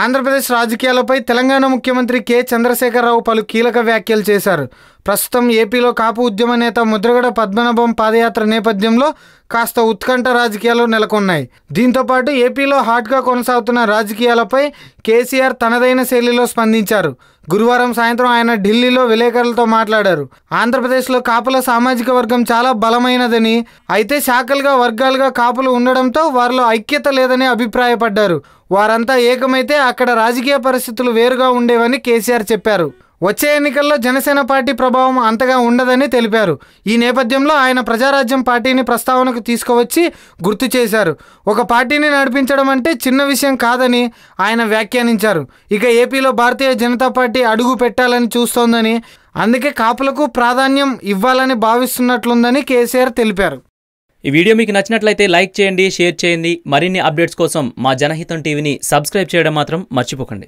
ఆంధ్రప్రదేశ్ రాజకీయాలపై తెలంగాణ ముఖ్యమంత్రి కె చంద్రశేఖరరావు పలు కీలక వ్యాఖ్యలు చేశారు. ప్రస్తుతం ఏపీలో కాపు ఉద్యమ నేత ముద్రగడ పద్మనాభం పాదయాత్ర నేపథ్యంలో కాస్త ఉత్కంఠ రాజకీయాలు నెలకొన్నాయి. దీంతోపాటు ఏపీలో హాట్గా కొనసాగుతున్న రాజకీయాలపై కేసీఆర్ తనదైన శైలిలో స్పందించారు. గురువారం సాయంత్రం ఆయన ఢిల్లీలో విలేకరులతో మాట్లాడారు. ఆంధ్రప్రదేశ్లో కాపుల సామాజిక వర్గం చాలా బలమైనదని, అయితే శాఖలుగా వర్గాలుగా కాపులు ఉండడంతో వారిలో ఐక్యత లేదని అభిప్రాయపడ్డారు. వారంతా ఏకమైతే అక్కడ రాజకీయ పరిస్థితులు వేరుగా ఉండేవని కేసీఆర్ చెప్పారు. వచ్చే ఎన్నికల్లో జనసేన పార్టీ ప్రభావం అంతగా ఉండదని తెలిపారు. ఈ నేపథ్యంలో ఆయన ప్రజారాజ్యం పార్టీని ప్రస్తావనకు తీసుకువచ్చి గుర్తు చేశారు. ఒక పార్టీని నడిపించడం అంటే చిన్న విషయం కాదని ఆయన వ్యాఖ్యానించారు. ఇక ఏపీలో భారతీయ జనతా పార్టీ అడుగు పెట్టాలని చూస్తోందని, అందుకే కాపులకు ప్రాధాన్యం ఇవ్వాలని భావిస్తున్నట్లుందని కేసీఆర్ తెలిపారు. ఈ వీడియో మీకు నచ్చినట్లయితే లైక్ చేయండి, షేర్ చేయండి. మరిన్ని అప్డేట్స్ కోసం మా జనహితం టీవీని సబ్స్క్రైబ్ చేయడం మాత్రం మర్చిపోకండి.